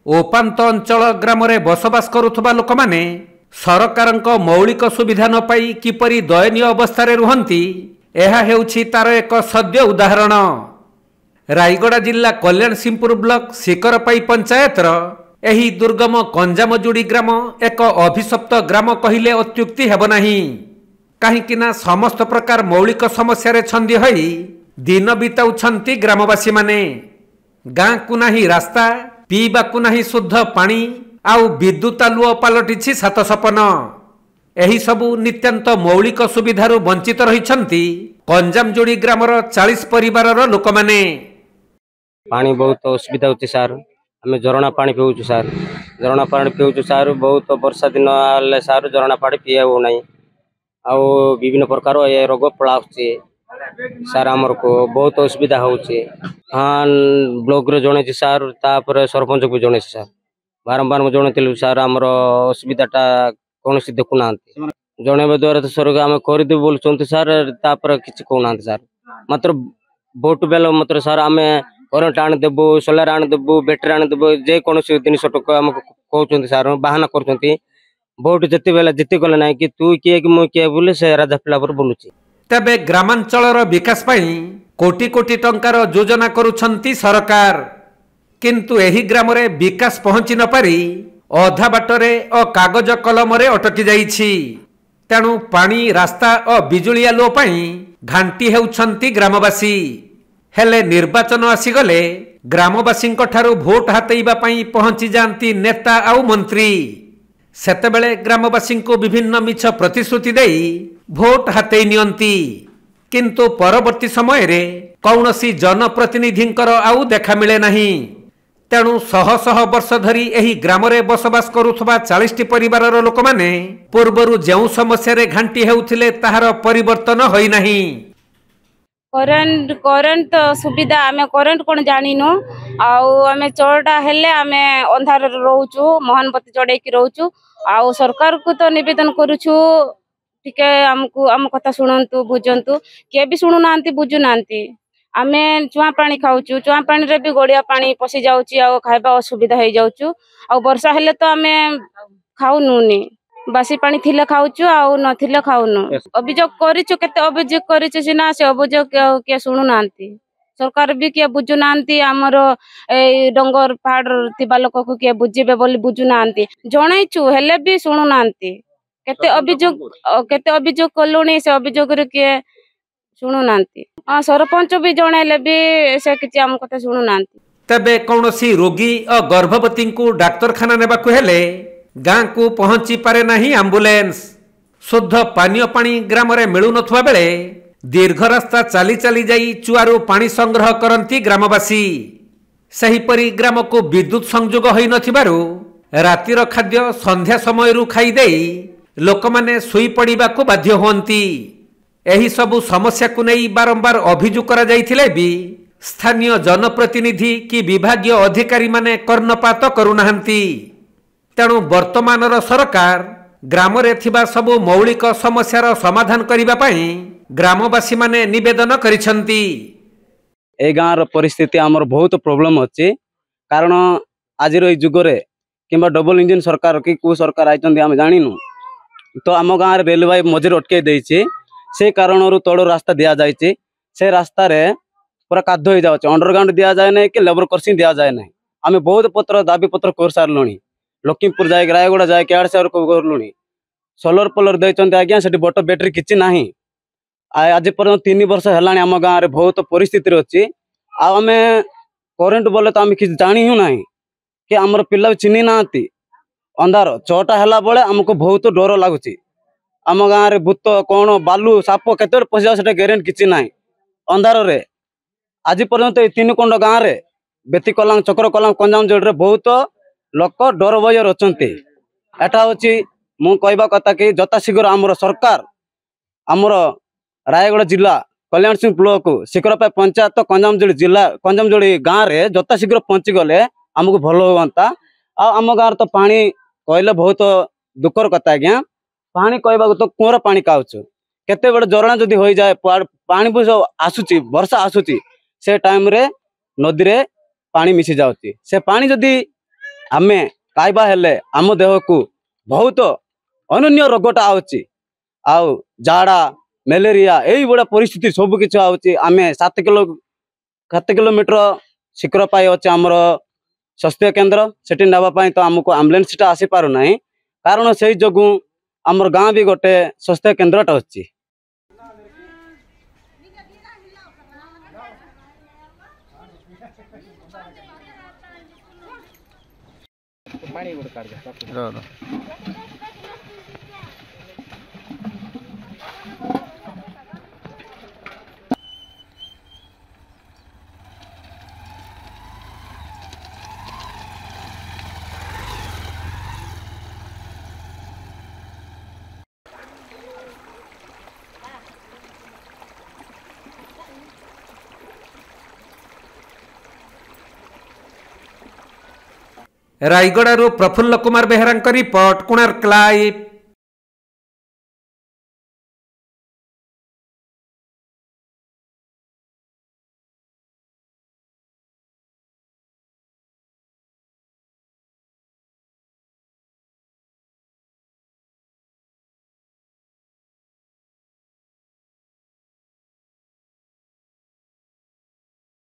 ओपांत अंचल ग्राम रे बसवास करुथबा लोक माने सरकारक मौलिक सुविधा न पाई किपरि दयनीय अवस्था रे रुहंती एहा हेउछि तार एक सद्य उदाहरण। रायगड़ा जिला कल्याण सिंहपुर ब्लॉक सिकरपाई पंचायत एही दुर्गम कंजामजुड़ी ग्राम एक अभिशप्त ग्राम कहिले अत्युक्ति हेब नाही। काहींकि ना समस्त प्रकार मौलिक समस्या रे छंदी होई दिन बिताउछंती ग्रामवासी माने। गाँ को नाही रास्ता, पीबा को नाही शुद्ध पानी, आउ विद्युत आलुओ पलटिछि सात सपन। एही सबु नित्यांत मौलिक सुविधारु वंचित रहिछंती कंजामजुड़ी ग्रामर 40 परिवारर लोक माने। पानी बहुत असुविधा होती सार, आम झरणा पानी पीऊँ सार, झरणा पानी पीऊँ सार। बहुत वर्षा दिन आले सार झरणा पानी पीया हो नहीं, आउ विभिन्न प्रकार ये रोग पलाउछि सार। आमर को बहुत असुविधा होछि। हाँ ब्लॉक रे जणे सार, तापर सरपंच को जणे सार, बारंबार जणे सार आमर असुविधाटा कौन सी देखु ना जणे द्वारा तो सरकार आम करदे बोलुं सार, तापर किसी कहना सार। मात्र भोट बेल मात्र सार आम करेन्ट आनी देबू, सोलार आनी देबू, बैटेरी आनी देबू, जेकोसी जिनस कहते सार बाहाना कर। भोट जिते बेले जीति गले ना कि तू किए कि मुझे किए बोले से राजा पिला पर बोलुची। तबे ग्रामांचलर विकास पाई कोटी कोटी टंकार योजना करुछंती सरकार, किंतु एही ग्राम रे विकास पहुंची न पारी अधा बाटरे और कागज कलम रे अटकी जाइछि। तेणु पानी, रास्ता और बिजुली आलुओ पाई घांटी हेउछंती ग्रामवासी। हेले निर्वाचन आसीगले ग्रामवासी ठारू भोट हातेइबा पाई पहुंची जांती नेता आउ मंत्री। सेतेबेले ग्रामवासी को विभिन्न मिछ प्रतिश्रुति देई भोट हातेई नियंती, किंतु परवर्ती समय रे कौनसी जनप्रतिनिधिंकर आउ देखा मिले नहीं। तेणु शह शह वर्ष धरी एही ग्राम रे बसवास करुथबा 40टी परिवारर लोक माने पूर्वरु जेउ समस्या रे घांटी हेउथिले ताहार परिवर्तन होई नाही। करेन्ट सुविधा आमे करेन्ट कोन जानिनु, आउ आमे चोरटा हेले आमे अंधार रहउछु, मोहनबत्ती जड़ेकी रहउछु। आउ सरकार को तो निवेदन करूछु टिके हमको आम कथा सुनंतु बुझंतु, के भी सुनु नांती बुझु नांती। आमे चुआ पानी खाउछु, चुआ पानी रे भी गड़िया पानी पसी जाउची, आउ खाइबा असुविधा हे जाउछु। आउ वर्षा हेले तो आमे खाउनुनी, बासी पानी थिले खाउछु आउ नथिले खाउनु। अभियोग करिछु, केते अभियोग करिछु सिना, से अभियोग के सुनु नांती। सरकार भी किए बुझु नांती, आमर ए डंगर पहाड़ थिबा लोक को किए बुझिबे बोली बुझु नांती। जणैछु हेले भी सुनु नांती। केते अभियोग कलुनी, से अभियोग रे किए सुनु नांती। हां सरपंच भी जणैले भी से किछि आम कथा सुनु नांती। तबे कौनसी रोगी और गर्भवती को डाक्तरखाना नेबाकु हेले गाँ को पहुंची पारे नहीं एम्बुलेंस। शुद्ध पानीय पानी ग्राम रे मिलु नथुवा बेले दीर्घ रास्ता चाली चाली जाई चुआरू पानी संग्रह करंती ग्रामवासी। सहीपरि ग्राम को विद्युत संयोग होई नथिबारु रातिर खाद्य संध्या समयरु खाई देई लोक माने सुई पड़िबाकु बाध्य होंती। एही सबु समस्या को नहीं बारंबार अभियोग करा जाइथिले भी स्थानीय जनप्रतिनिधि कि विभागीय अधिकारी माने कर्णपात करुनाहंती। तेणु वर्तमानर सरकार ग्राम रे थिबा सबु मौलिक समस्यार समाधान करिबा पई ग्रामवासी माने निवेदन करिसंती। ए गाँव परिस्थिति आमर बहुत प्रोब्लेम अच्छी, कारण आज जुगरे किंबा डबल इंजिन सरकार कि को सरकार आइचंदी आम जानिनु, तो आम गाँव रे रेलवे मझे अटके देइछि। से कारण तड़ रास्ता दि जाइछि, से रास्ता रे पूरा कादो हो जाउछि। अंडरग्राउंड दि जाए ना कि लेबर क्रॉसिंग दि जाए ना। आम बहुत पत्र दाबी पत्र कर सारूँ, लखीमपुर जाए, रायगड़ा जाए, केआरसीआर को गलुणी। सोलर पोलर देइचंती आज्ञा, सेठी बट बैटरी किछि नाही। आज पर्यंत 3 वर्ष हेलाणी आम गाँव रे बहुत परिस्थिति अच्छी। आम करेन्ट बोले तो आम किसी जानी ही ना कि आमर पिला चिन्ह ना अंधार 6टा हेला बेले आमको बहुत डर लगुच। आम गाँव रे भूत कौन बालू साप केते पशि जाओ से ग्यारेंटी किसी ना अंधार रे। आज पर्यंत 3 कुंड गाँव रे बेती कलांग, चक्र कलांग, कंजामजुड़ी बहुत लोक डर भयर अच्छा। एटा हूँ मु कहवा कथा कि यथाशीघ्र आमर सरकार आमर रायगड़ा जिला कल्याण सिंह ब्लॉक सिकरपाई पंचायत कंजामजुड़ी जिला कंजामजुड़ी गाँव रे यथाशीघ्र पहुंची गले आमको भल हुआ। आम गाँव तो पानी कहले बहुत दुखर कथा आज्ञा। पानी कहवा तो कूअर पानी खाऊँ, केते बड़े झरणा जदि हो जाए पानी भी आसूची, वर्षा आसूची, से टाइम रे नदी रे पानी मिसी जाउची। से पानी जदि आमे खाइबा हेले आम देह को बहुत अनन्य रोगटा आउची आउ झाड़ा मलेरिया यही बड़ा परिस्थिति सब किछ आउची आमे 7 किलोमीटर शीघ्र पाई अच्छे आमर स्वास्थ्य केन्द्र सेठी नापी तो आमको आम्बुलेंसटा आसी पार ना कारण से जो आमर गाँ भी गोटे स्वास्थ्य केन्द्रटा अच्छी रायगड़ू प्रफुल्ल कुमार बेहरा रिपोर्ट कोणार्क लाइव।